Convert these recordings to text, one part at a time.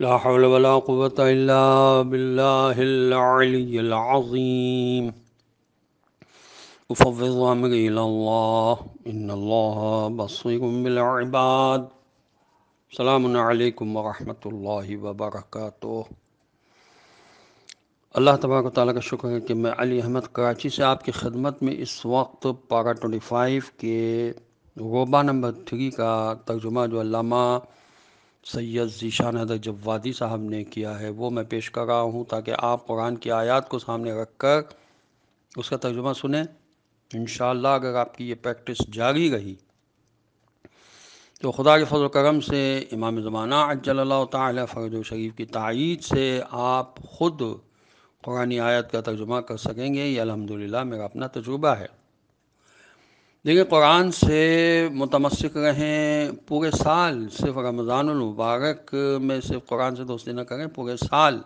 لا حول ولا قوة إلا بالله العلي العظيم. أفوض أمري إلى الله إن الله بصير بالعباد. السلام علیکم ورحمۃ اللہ وبرکاتہ۔ اللہ تبارک و تعالیٰ کا شکر ہے کہ میں علی احمد کراچی سے آپ کی خدمت میں اس وقت پارہ 25 کے غوبہ نمبر 3 کا ترجمہ جو علامہ سید ذیشان حیدر جوادی صاحب نے کیا ہے وہ میں پیش کر رہا ہوں، تاکہ آپ قرآن کی آیات کو سامنے رکھ کر اس کا ترجمہ سنیں۔ انشاءاللہ اگر آپ کی یہ پریکٹس جاری رہی تو خدا کے فضل و کرم سے امام زمانہ عجل اللہ تعالی فرجہ شریف کی تائید سے آپ خود قرآنی آیت کا ترجمہ کر سکیں گے۔ یہ الحمدللہ میرا اپنا تجربہ ہے۔ دیکھیں، قرآن سے متمسک رہیں پورے سال، صرف رمضان المبارک میں صرف قرآن سے دوستی نہ کریں، پورے سال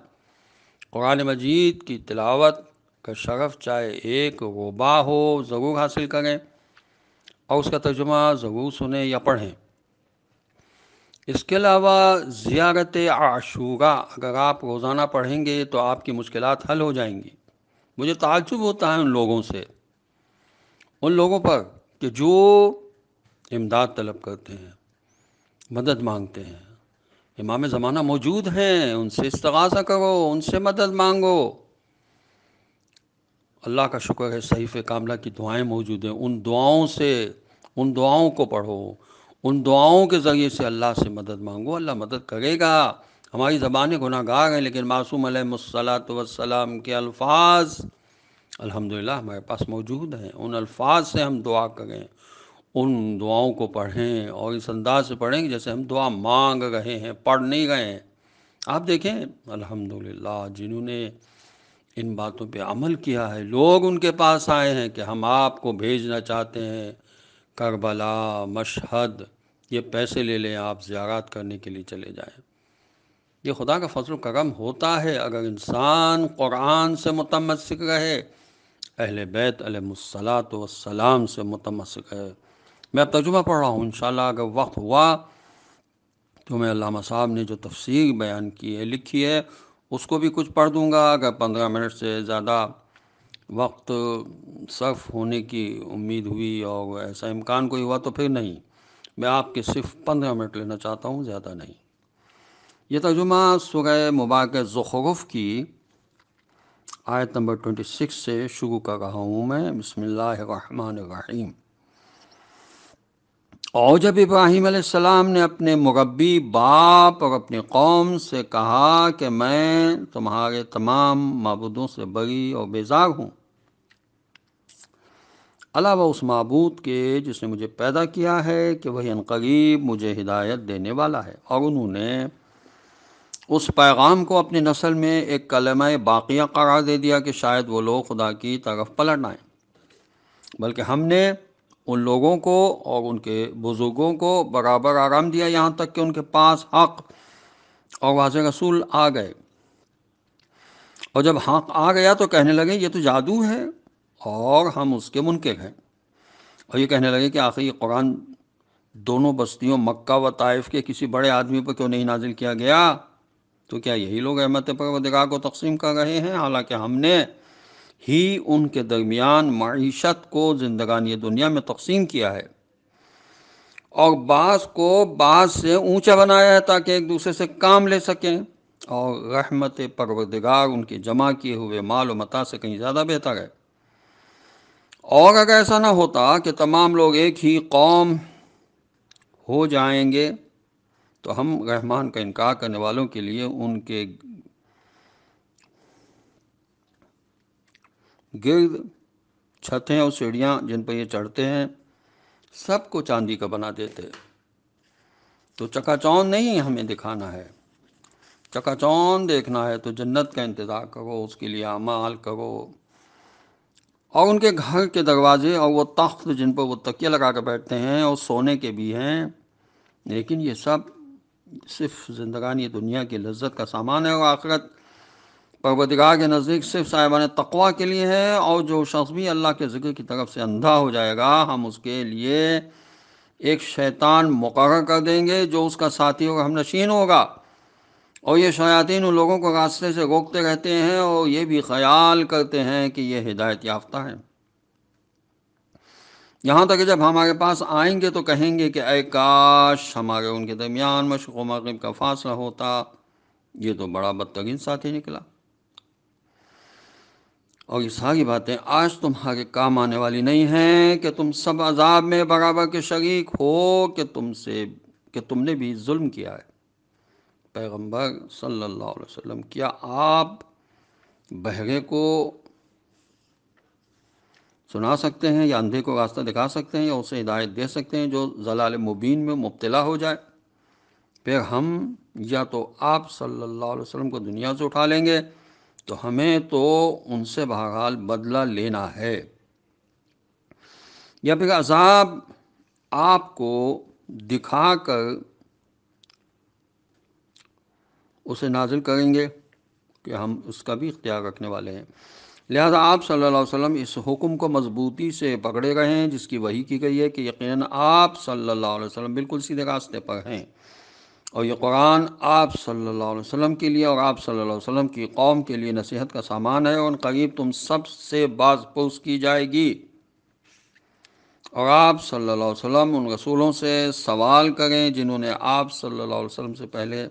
قرآن مجید کی تلاوت کا شرف چاہے ایک ربع ہو ضرور حاصل کریں، اور اس کا ترجمہ ضرور سنیں یا پڑھیں۔ اس کے علاوہ زیارت عاشورہ اگر آپ روزانہ پڑھیں گے تو آپ کی مشکلات حل ہو جائیں گی۔ مجھے تعجب ہوتا ہے ان لوگوں سے، ان لوگوں پر کہ جو امداد طلب کرتے ہیں، مدد مانگتے ہیں۔ امام زمانہ موجود ہیں، ان سے استغاثہ کرو، ان سے مدد مانگو۔ اللہ کا شکر ہے صحیفہ کاملہ کی دعائیں موجود ہیں، ان دعاؤں سے، ان دعاؤں کو پڑھو، ان دعاؤں کے ذریعے سے اللہ سے مدد مانگو، اللہ مدد کرے گا۔ ہماری زبانیں گناہ گار ہیں، لیکن معصوم علیہ الصلاۃ والسلام کے الفاظ الحمدللہ ہمارے پاس موجود ہیں۔ ان الفاظ سے ہم دعا کریں، ان دعاؤں کو پڑھیں، اور اس انداز سے پڑھیں کہ جیسے ہم دعا مانگ رہے ہیں، پڑھ نہیں رہے ہیں۔ آپ دیکھیں الحمدللہ جنہوں نے ان باتوں پہ عمل کیا ہے، لوگ ان کے پاس آئے ہیں کہ ہم آپ کو بھیجنا چاہتے ہیں کربلا، مشہد، یہ پیسے لے لیں، آپ زیارات کرنے کے لیے چلے جائیں۔ یہ خدا کا فضل و کرم ہوتا ہے اگر انسان قرآن سے متمسک رہے، اہل بیت علیہ الصلاۃ والسلام سے متمسک ہے۔ میں اب ترجمہ پڑھ رہا ہوں، انشاءاللہ اگر وقت ہوا تو میں علامہ صاحب نے جو تفسیر بیان کی ہے، لکھی ہے، اس کو بھی کچھ پڑھ دوں گا۔ اگر 15 منٹ سے زیادہ وقت صرف ہونے کی امید ہوئی اور ایسا امکان کوئی ہوا تو پھر نہیں، میں آپ کے صرف 15 منٹ لینا چاہتا ہوں، زیادہ نہیں۔ یہ ترجمہ سورہ مبارکہ زخرف کی آیت نمبر 26 سے شروع کر رہا ہوں میں۔ بسم اللہ الرحمن الرحیم۔ اور جب ابراہیم علیہ السلام نے اپنے مربی باپ اور اپنی قوم سے کہا کہ میں تمہارے تمام معبودوں سے بری اور بیزار ہوں، علاوہ اس معبود کے جس نے مجھے پیدا کیا ہے کہ وہی عنقریب مجھے ہدایت دینے والا ہے۔ اور انہوں نے اس پیغام کو اپنی نسل میں ایک کلمہ باقیہ قرار دے دیا کہ شاید وہ لوگ خدا کی طرف پلٹ آئیں، بلکہ ہم نے ان لوگوں کو اور ان کے بزرگوں کو برابر آرام دیا، یہاں تک کہ ان کے پاس حق اور واضح رسول آ گئے، اور جب حق آ گیا تو کہنے لگے یہ تو جادو ہے اور ہم اس کے منکر ہیں، اور یہ کہنے لگے کہ آخر یہ قرآن دونوں بستیوں مکہ و طائف کے کسی بڑے آدمی پر کیوں نہیں نازل کیا گیا؟ تو کیا یہی لوگ رحمت پروردگار کو تقسیم کر رہے ہیں، حالانکہ ہم نے ہی ان کے درمیان معیشت کو زندگانی دنیا میں تقسیم کیا ہے، اور بعض کو بعض سے اونچا بنایا ہے تاکہ ایک دوسرے سے کام لے سکیں، اور رحمت پروردگار ان کے جمع کیے ہوئے مال و متاع سے کہیں زیادہ بہتر ہے۔ اور اگر ایسا نہ ہوتا کہ تمام لوگ ایک ہی قوم ہو جائیں گے تو ہم رحمان کا انکار کرنے والوں کے لیے ان کے گرد چھتیں اور سیڑھیاں جن پر یہ چڑھتے ہیں سب کو چاندی کا بنا دیتے۔ تو چکا چوند نہیں ہمیں دکھانا ہے، چکا چوند دیکھنا ہے تو جنت کا انتظار کرو، اس کے لیے اعمال کرو۔ اور ان کے گھر کے دروازے اور وہ تخت جن پر وہ تکیہ لگا کر بیٹھتے ہیں اور سونے کے بھی ہیں، لیکن یہ سب صرف زندگانی دنیا کی لذت کا سامان ہے، اور آخرت پروردگار کے نزدیک صرف صاحبان تقویٰ کے لیے ہے۔ اور جو شخص بھی اللہ کے ذکر کی طرف سے اندھا ہو جائے گا، ہم اس کے لیے ایک شیطان مقرر کر دیں گے جو اس کا ساتھی اور ہم نشین ہوگا، اور یہ شیاطین ان لوگوں کو راستے سے روکتے رہتے ہیں اور یہ بھی خیال کرتے ہیں کہ یہ ہدایت یافتہ ہیں، یہاں تک کہ جب ہمارے پاس آئیں گے تو کہیں گے کہ اے کاش ہمارے ان کے درمیان مشرق و مغرب کا فاصلہ ہوتا، یہ تو بڑا بدترین ساتھی نکلا۔ اور یہ ساری باتیں آج تمہارے کام آنے والی نہیں ہیں کہ تم سب عذاب میں برابر کے شریک ہو کہ تم نے بھی ظلم کیا ہے۔ پیغمبر صلی اللہ علیہ وسلم، کیا آپ بہرے کو سنا سکتے ہیں یا اندھے کو راستہ دکھا سکتے ہیں یا اسے ہدایت دے سکتے ہیں جو ضلال مبین میں مبتلا ہو جائے؟ پھر ہم یا تو آپ صلی اللہ علیہ وسلم کو دنیا سے اٹھا لیں گے تو ہمیں تو ان سے بہرحال بدلہ لینا ہے، یا پھر عذاب آپ کو دکھا کر اسے نازل کریں گے کہ ہم اس کا بھی اختیار رکھنے والے ہیں۔ لہذا آپ صلی اللہ علیہ وسلم اس حکم کو مضبوطی سے پکڑے رہے ہیں جس کی وحی کی گئی ہے کہ یقیناً آپ صلی اللہ علیہ وسلم بالکل سیدھے راستے پر ہیں، اور یہ قرآن آپ صلی اللہ علیہ وسلم کے لیے اور آپ صلی اللہ علیہ وسلم کی قوم کے لیے نصیحت کا سامان ہے، اور قریب تم سب سے باز پرس کی جائے گی، اور آپ صلی اللہ علیہ وسلم ان رسولوں سے سوال کریں جنہوں نے آپ صلی اللہ علیہ وسلم سے پہلے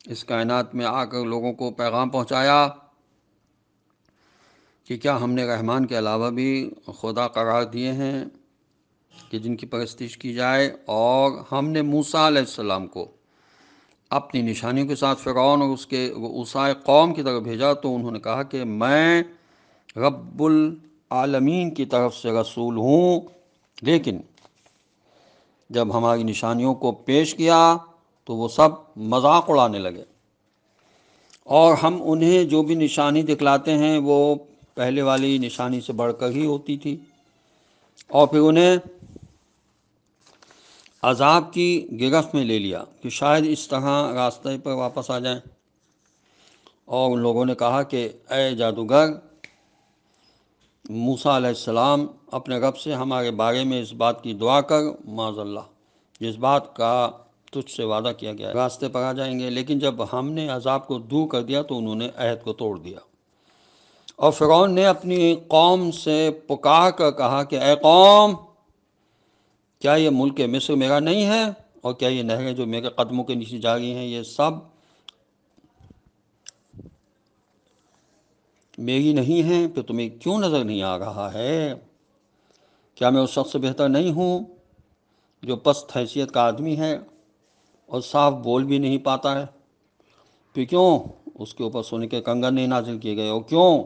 اس کائنات میں آ کر لوگوں کو پیغام پہنچایا کہ کیا ہم نے رحمان کے علاوہ بھی خدا قرار دیے ہیں کہ جن کی پرستش کی جائے، اور ہم نے موسیٰ علیہ السلام کو اپنی نشانیوں کے ساتھ فرعون اور اس کے اوصائے قوم کی طرف بھیجا تو انہوں نے کہا کہ میں رب العالمین کی طرف سے رسول ہوں، لیکن جب ہماری نشانیوں کو پیش کیا تو وہ سب مذاق اڑانے لگے، اور ہم انہیں جو بھی نشانی دکھلاتے ہیں وہ پہلے والی نشانی سے بڑھ کر ہی ہوتی تھی، اور پھر انہیں عذاب کی گرفت میں لے لیا کہ شاید اس طرح راستے پر واپس آ جائیں۔ اور ان لوگوں نے کہا کہ اے جادوگر موسیٰ علیہ السلام، اپنے رب سے ہمارے بارے میں اس بات کی دعا کر، معاذ اللہ، جس بات کا تجھ سے وعدہ کیا گیا ہے، راستے پر آ جائیں گے۔ لیکن جب ہم نے عذاب کو دور کر دیا تو انہوں نے عہد کو توڑ دیا، اور فرعون نے اپنی قوم سے پکار کر کہا کہ اے قوم، کیا یہ ملک مصر میرا نہیں ہے، اور کیا یہ نہریں جو میرے قدموں کے نیچے جاری ہیں یہ سب میری نہیں ہیں؟ پھر تمہیں کیوں نظر نہیں آ رہا ہے؟ کیا میں اس شخص سے بہتر نہیں ہوں جو پست حیثیت کا آدمی ہے اور صاف بول بھی نہیں پاتا ہے؟ پھر کیوں اس کے اوپر سونے کے کنگن نہیں نازل کیے گئے، اور کیوں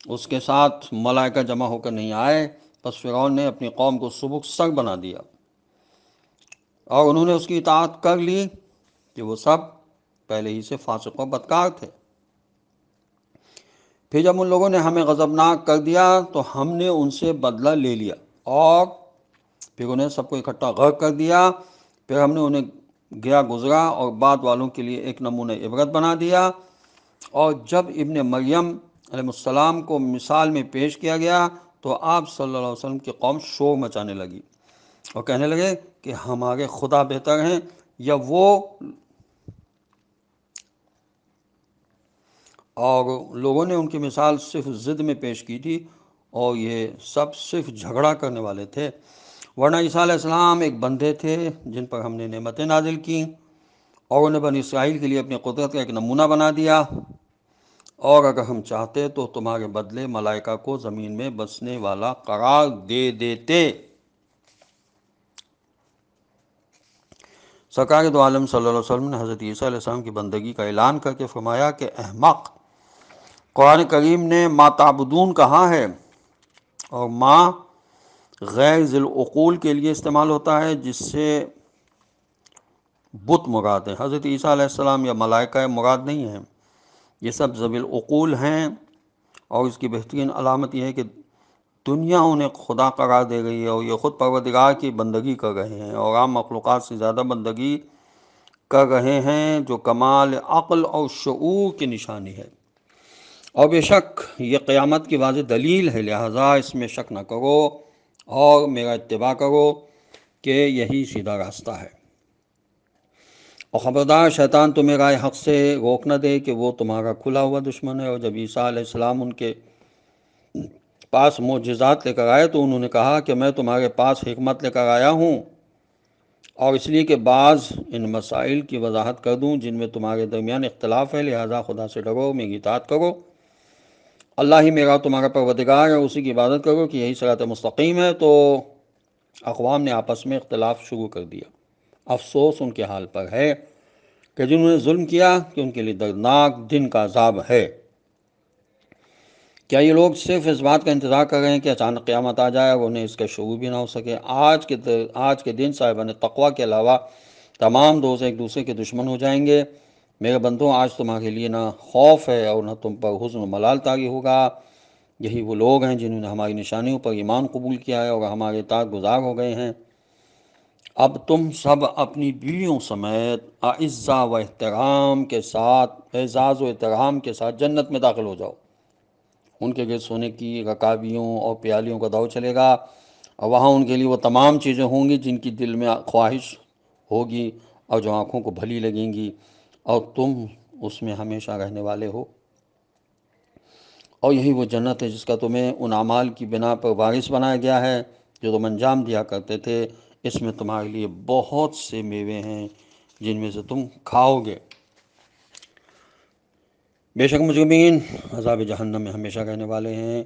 اس کے ساتھ ملائکہ جمع ہو کر نہیں آئے؟ پس فرعون نے اپنی قوم کو سبک سگ بنا دیا، اور انہوں نے اس کی اطاعت کر لی کہ وہ سب پہلے ہی سے فاسق و بدکار تھے۔ پھر جب ان لوگوں نے ہمیں غضبناک کر دیا تو ہم نے ان سے بدلہ لے لیا، اور پھر انہیں سب کو اکٹھا غرق کر دیا۔ پھر ہم نے انہیں گیا گزرا اور بعد والوں کے لیے ایک نمونہ عبرت بنا دیا، اور جب ابن مریم علیہ السلام کو مثال میں پیش کیا گیا تو آپ صلی اللہ علیہ وسلم کی قوم شور مچانے لگی اور کہنے لگے کہ ہمارے خدا بہتر ہیں یا وہ، اور لوگوں نے ان کی مثال صرف ضد میں پیش کی تھی، اور یہ سب صرف جھگڑا کرنے والے تھے، ورنہ عیسیٰ علیہ السلام ایک بندے تھے جن پر ہم نے نعمتیں نازل کیں، اور انہیں بنی اسرائیل کے لیے اپنی قدرت کا ایک نمونہ بنا دیا، اور اگر ہم چاہتے تو تمہارے بدلے ملائکہ کو زمین میں بسنے والا قرار دے دیتے۔ سرکار دو عالم صلی اللہ علیہ وسلم نے حضرت عیسیٰ علیہ السلام کی بندگی کا اعلان کر کے فرمایا کہ احمق، قرآن کریم نے ما تعبدون کہا ہے، اور ما غیر ذی العقول کے لیے استعمال ہوتا ہے جس سے بت مراد ہے۔ حضرت عیسیٰ علیہ السلام یا ملائکہ مراد نہیں ہیں، یہ سب ذوی العقول ہیں، اور اس کی بہترین علامت یہ ہے کہ دنیا انہیں خدا قرار دے رہی ہے، اور یہ خود پروردگار کی بندگی کر رہے ہیں، اور عام مخلوقات سے زیادہ بندگی کر رہے ہیں، جو کمال عقل اور شعور کی نشانی ہے، اور بے شک یہ قیامت کی واضح دلیل ہے، لہٰذا اس میں شک نہ کرو اور میرا اتباع کرو کہ یہی سیدھا راستہ ہے۔ اور خبردار شیطان تمہیں رائے حق سے روک نہ دے کہ وہ تمہارا کھلا ہوا دشمن ہے۔ اور جب عیسیٰ علیہ السلام ان کے پاس معجزات لے کر آئے تو انہوں نے کہا کہ میں تمہارے پاس حکمت لے کر آیا ہوں، اور اس لیے کہ بعض ان مسائل کی وضاحت کر دوں جن میں تمہارے درمیان اختلاف ہے، لہذا خدا سے ڈرو، میری اطاعت کرو، اللہ ہی میرا تمہارا پروردگار ہے، اسی کی عبادت کرو کہ یہی صراط مستقیم ہے۔ تو اقوام نے آپس میں اختلاف شروع کر دیا۔ افسوس ان کے حال پر ہے کہ جنہوں نے ظلم کیا کہ ان کے لیے دردناک دن کا عذاب ہے۔ کیا یہ لوگ صرف اس بات کا انتظار کر رہے ہیں کہ اچانک قیامت آ جائے اور انہیں اس کا شعور بھی نہ ہو سکے؟ آج کے دن صاحبان تقویٰ کے علاوہ تمام دوست ایک دوسرے کے دشمن ہو جائیں گے۔ میرے بندوں، آج تمہارے لیے نہ خوف ہے اور نہ تم پر حزن و ملال طاری ہوگا۔ یہی وہ لوگ ہیں جنہوں نے ہماری نشانیوں پر ایمان قبول کیا ہے اور ہمارے اطاعت گزار ہو گئے ہیں۔ اب تم سب اپنی بیویوں سمیت اعزاء و احترام کے ساتھ، اعزاز و احترام کے ساتھ جنت میں داخل ہو جاؤ۔ ان کے گرد سونے کی رکابیوں اور پیالیوں کا دور چلے گا، اور وہاں ان کے لیے وہ تمام چیزیں ہوں گی جن کی دل میں خواہش ہوگی اور جو آنکھوں کو بھلی لگیں گی، اور تم اس میں ہمیشہ رہنے والے ہو۔ اور یہی وہ جنت ہے جس کا تمہیں ان اعمال کی بنا پر وارث بنایا گیا ہے جو تم انجام دیا کرتے تھے۔ اس میں تمہارے لیے بہت سے میوے ہیں جن میں سے تم کھاؤ گے۔ بے شک مجرمین عذاب جہنم میں ہمیشہ رہنے والے ہیں،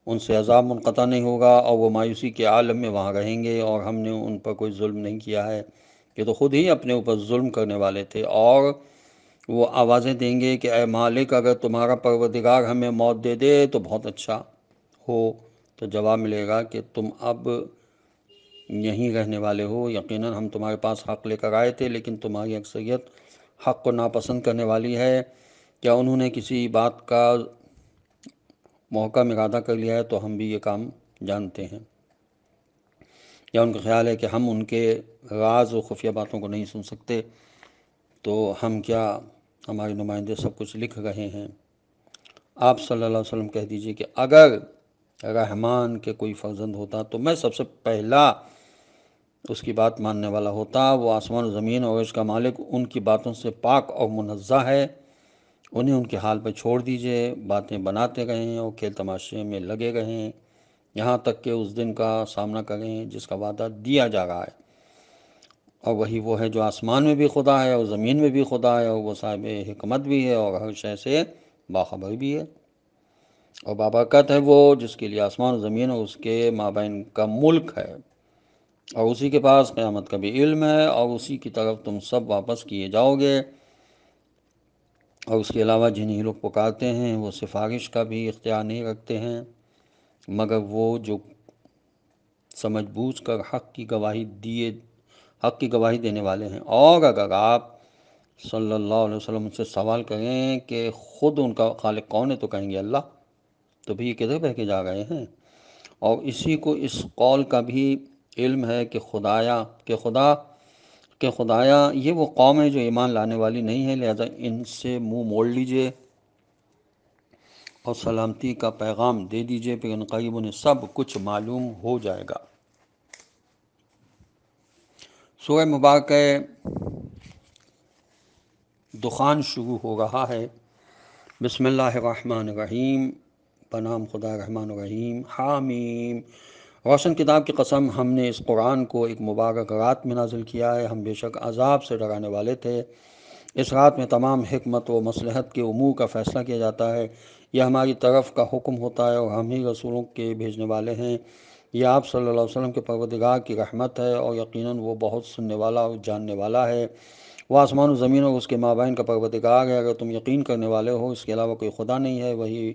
ان سے عذاب منقطع نہیں ہوگا، اور وہ مایوسی کے عالم میں وہاں رہیں گے۔ اور ہم نے ان پر کوئی ظلم نہیں کیا ہے، یہ تو خود ہی اپنے اوپر ظلم کرنے والے تھے۔ اور وہ آوازیں دیں گے کہ اے مالک، اگر تمہارا پروردگار ہمیں موت دے دے تو بہت اچھا ہو۔ تو جواب ملے گا کہ تم اب یہیں رہنے والے ہو، یقیناً ہم تمہارے پاس حق لے کر آئے تھے، لیکن تمہاری اکثریت حق کو ناپسند کرنے والی ہے۔ کیا انہوں نے کسی بات کا محکم ارادہ کر لیا ہے تو ہم بھی یہ کام جانتے ہیں؟ یا ان کا خیال ہے کہ ہم ان کے راز و خفیہ باتوں کو نہیں سن سکتے؟ تو ہم کیا، ہمارے نمائندے سب کچھ لکھ رہے ہیں۔ آپ صلی اللہ علیہ وسلم کہہ دیجئے کہ اگر رحمان کے کوئی فرزند ہوتا تو میں سب سے پہلا اس کی بات ماننے والا ہوتا۔ وہ آسمان و زمین اور اس کا مالک ان کی باتوں سے پاک اور منزہ ہے، انہیں ان کے حال پہ چھوڑ دیجئے، باتیں بناتے رہیں اور کھیل تماشے میں لگے رہیں یہاں تک کہ اس دن کا سامنا کریں جس کا وعدہ دیا جا رہا ہے۔ اور وہی وہ ہے جو آسمان میں بھی خدا ہے اور زمین میں بھی خدا ہے، اور وہ صاحب حکمت بھی ہے اور ہر شے سے باخبر بھی ہے۔ اور بابرکت ہے وہ جس کے لیے آسمان و زمین اور اس کے مابین کا ملک ہے، اور اسی کے پاس قیامت کا بھی علم ہے، اور اسی کی طرف تم سب واپس کیے جاؤ گے۔ اور اس کے علاوہ جنہیں لوگ پکارتے ہیں وہ سفارش کا بھی اختیار نہیں رکھتے ہیں، مگر وہ جو سمجھ بوجھ کر حق کی گواہی دینے والے ہیں۔ اور اگر آپ صلی اللہ علیہ وسلم سے سوال کریں کہ خود ان کا خالق کون ہے تو کہیں گے اللہ، تو بھی یہ کدھر بہہ کے جا رہے ہیں؟ اور اسی کو اس قول کا بھی علم ہے کہ خدایا یہ وہ قوم ہے جو ایمان لانے والی نہیں ہے، لہذا ان سے منہ موڑ لیجئے اور سلامتی کا پیغام دے دیجئے، پھر ان قریب انہیں سب کچھ معلوم ہو جائے گا۔ سورہ مبارکہ دخان شروع ہو رہا ہے۔ بسم اللہ الرحمن الرحیم، بنام خدا رحمان الرحیم۔ حامیم، روشن کتاب کی قسم، ہم نے اس قرآن کو ایک مبارک رات میں نازل کیا ہے، ہم بے شک عذاب سے ڈرانے والے تھے۔ اس رات میں تمام حکمت و مصلحت کے امور کا فیصلہ کیا جاتا ہے، یہ ہماری طرف کا حکم ہوتا ہے اور ہم ہی رسولوں کے بھیجنے والے ہیں۔ یہ آپ صلی اللہ علیہ وسلم کے پروردگار کی رحمت ہے، اور یقیناً وہ بہت سننے والا اور جاننے والا ہے۔ وہ آسمان و زمین اور اس کے مابین کا پروردگار ہے، اگر تم یقین کرنے والے ہو اس کے علاوہ کوئی خدا نہیں ہے، وہی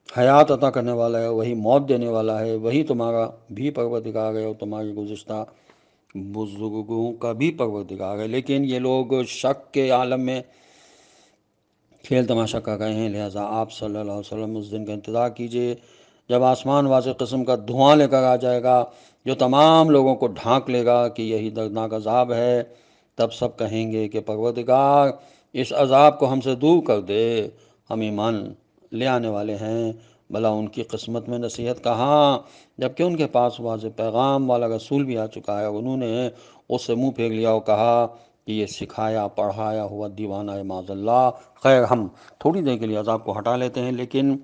حیات عطا کرنے والا ہے، وہی موت دینے والا ہے، وہی تمہارا بھی پروردگار ہے اور تمہارے گزشتہ بزرگوں کا بھی پروردگار ہے۔ لیکن یہ لوگ شک کے عالم میں کھیل تماشا کر رہے ہیں، لہٰذا آپ صلی اللہ علیہ وسلم اس دن کا انتظار کیجئے جب آسمان واضح قسم کا دھواں لے کر آ جائے گا جو تمام لوگوں کو ڈھانک لے گا کہ یہی دردناک عذاب ہے۔ تب سب کہیں گے کہ پروردگار اس عذاب کو ہم سے دور کر دے، ہم ایمان لے آنے والے ہیں۔ بھلا ان کی قسمت میں نصیحت کہاں، جبکہ ان کے پاس واضح پیغام والا رسول بھی آ چکا ہے، اور انہوں نے اس سے منہ پھیر لیا اور کہا کہ یہ سکھایا پڑھایا ہوا دیوانہ معاذ اللہ. خیر، ہم تھوڑی دیر کے لیے عذاب کو ہٹا لیتے ہیں، لیکن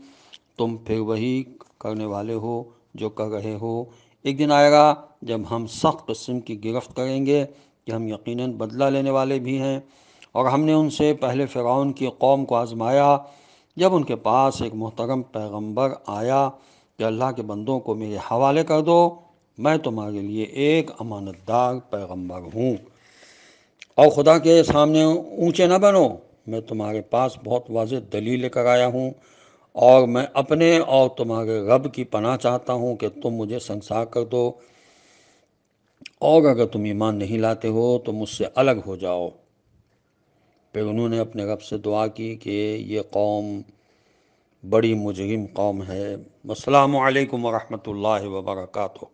تم پھر وہی کرنے والے ہو جو کر رہے ہو. ایک دن آئے گا جب ہم سخت قسم کی گرفت کریں گے کہ ہم یقیناً بدلہ لینے والے بھی ہیں. اور ہم نے ان سے پہلے فرعون کی قوم کو آزمایا جب ان کے پاس ایک محترم پیغمبر آیا کہ اللہ کے بندوں کو میرے حوالے کر دو، میں تمہارے لیے ایک امانت دار پیغمبر ہوں، اور خدا کے سامنے اونچے نہ بنو، میں تمہارے پاس بہت واضح دلیل لے کر آیا ہوں، اور میں اپنے اور تمہارے رب کی پناہ چاہتا ہوں کہ تم مجھے سنسار کر دو، اور اگر تم ایمان نہیں لاتے ہو تو مجھ سے الگ ہو جاؤ. پھر انہوں نے اپنے رب سے دعا کی کہ یہ قوم بڑی مجرم قوم ہے. السلام علیکم ورحمۃ اللہ وبرکاتہ.